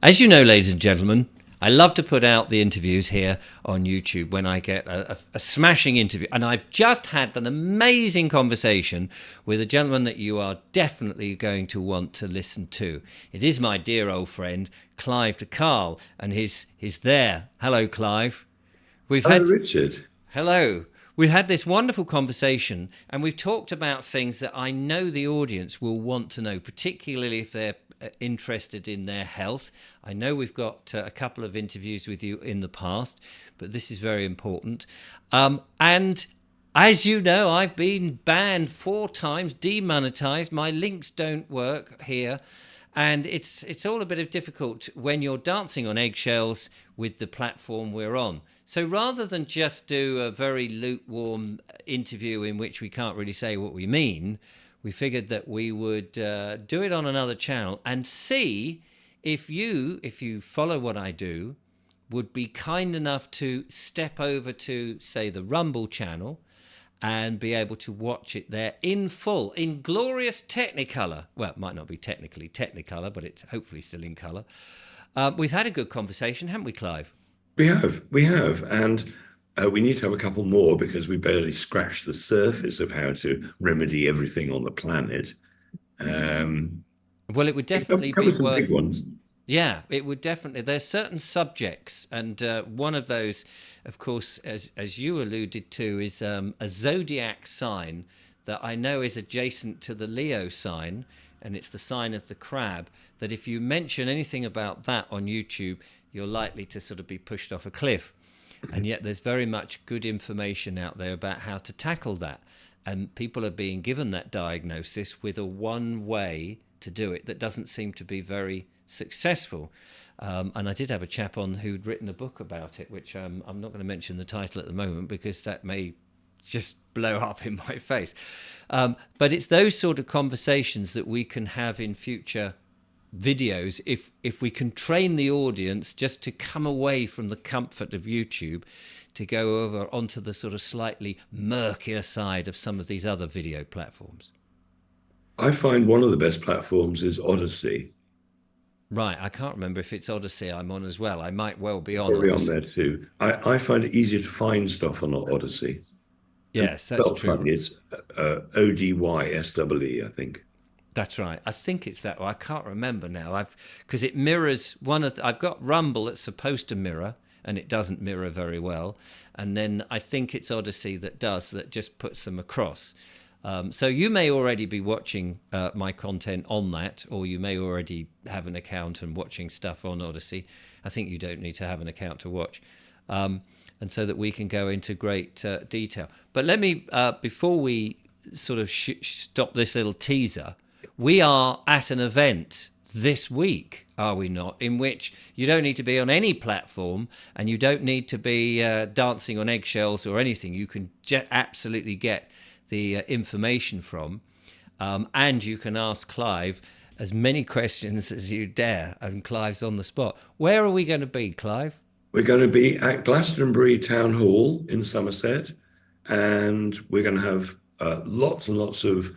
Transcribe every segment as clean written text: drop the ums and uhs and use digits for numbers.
As you know, ladies and gentlemen, I love to put out the interviews here on YouTube when I get a smashing interview. And I've just had an amazing conversation with a gentleman that you are definitely going to want to listen to. It is my dear old friend, Clive de Carle, and he's there. Hello, Clive. Hello, Richard. Hello. We've had this wonderful conversation and we've talked about things that I know the audience will want to know, particularly if they're interested in their health. I know we've got a couple of interviews with you in the past, but this is very important. And as you know, I've been banned 4 times, demonetized. My links don't work here. And it's all a bit of difficult when you're dancing on eggshells with the platform we're on. So rather than just do a very lukewarm interview in which we can't really say what we mean, we figured that we would do it on another channel and see if you follow what I do, would be kind enough to step over to, say, the Rumble channel and be able to watch it there in full, in glorious Technicolor. Well, it might not be technically Technicolor, but it's hopefully still in colour. We've had a good conversation, haven't we, Clive? We have, and we need to have a couple more because we barely scratched the surface of how to remedy everything on the planet. Well, it would definitely Cover be some big worth. ones. Yeah, it would definitely. There's certain subjects, and one of those, of course, as you alluded to, is a zodiac sign that I know is adjacent to the Leo sign, and it's the sign of the crab. That if you mention anything about that on YouTube, you're likely to sort of be pushed off a cliff. And yet, there's very much good information out there about how to tackle that, and people are being given that diagnosis with a one way to do it that doesn't seem to be very successful. And I did have a chap on who'd written a book about it, which I'm not going to mention the title at the moment because that may just blow up in my face. But it's those sort of conversations that we can have in future videos if we can train the audience just to come away from the comfort of YouTube to go over onto the sort of slightly murkier side of some of these other video platforms. I find one of the best platforms is Odyssey. Right, I can't remember if it's Odyssey I'm on as well. I might well be on Probably on Odyssey. there too. I find it easier to find stuff on Odyssey. And Yes, that's spelled true. funny, it's Odysee, I think. That's right. I think it's that way. I can't remember now. Because it mirrors I've got Rumble that's supposed to mirror, and it doesn't mirror very well. And then I think it's Odyssey that does, that just puts them across. So you may already be watching my content on that, or you may already have an account and watching stuff on Odyssey. I think you don't need to have an account to watch. And so that we can go into great detail. But let me, before we sort of stop this little teaser, we are at an event this week, are we not? In which you don't need to be on any platform and you don't need to be dancing on eggshells or anything. You can absolutely get the information from, and you can ask Clive as many questions as you dare, and Clive's on the spot. Where are we going to be, Clive? We're going to be at Glastonbury Town Hall in Somerset, and we're going to have lots and lots of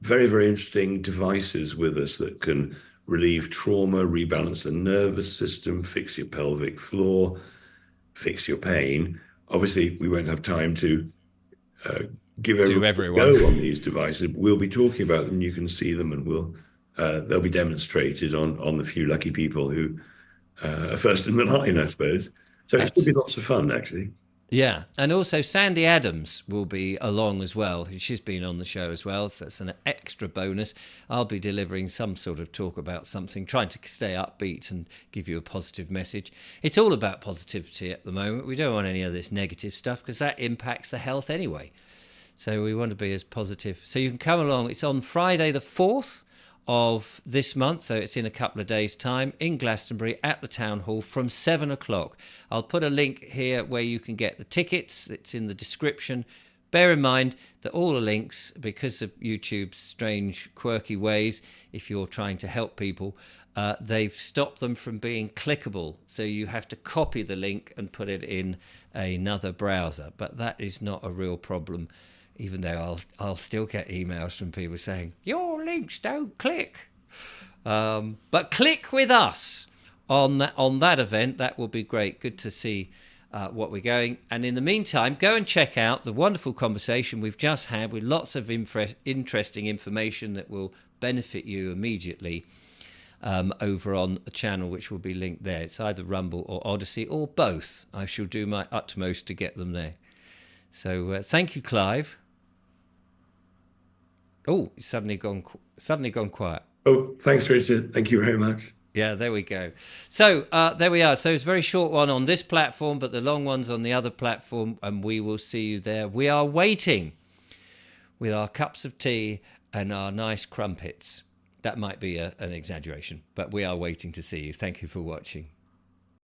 very, very interesting devices with us that can relieve trauma, rebalance the nervous system, fix your pelvic floor, fix your pain. Obviously, we won't have time to give Do everyone a everyone. go on these devices. We'll be talking about them. You can see them, and they'll be demonstrated on the few lucky people who are first in the line, I suppose. So it should be lots of fun, actually. Yeah, and also Sandy Adams will be along as well. She's been on the show as well, so that's an extra bonus. I'll be delivering some sort of talk about something, trying to stay upbeat and give you a positive message. It's all about positivity at the moment. We don't want any of this negative stuff because that impacts the health anyway. So we want to be as positive. So you can come along. It's on Friday the 4th of this month, so it's in a couple of days' time, in Glastonbury at the Town Hall from 7 o'clock. I'll put a link here where you can get the tickets. It's in the description. Bear in mind that all the links, because of YouTube's strange, quirky ways, if you're trying to help people, they've stopped them from being clickable. So you have to copy the link and put it in another browser. But that is not a real problem, even though I'll still get emails from people saying, your links don't click. But click with us on that event. That will be great. Good to see what we're going. And in the meantime, go and check out the wonderful conversation we've just had with lots of interesting information that will benefit you immediately over on a channel which will be linked there. It's either Rumble or Odyssey or both. I shall do my utmost to get them there. So thank you, Clive. Oh, it's suddenly gone quiet. Oh, thanks, Richard. Thank you very much. Yeah, there we go. So there we are. So it's a very short one on this platform, but the long one's on the other platform, and we will see you there. We are waiting with our cups of tea and our nice crumpets. That might be an exaggeration, but we are waiting to see you. Thank you for watching.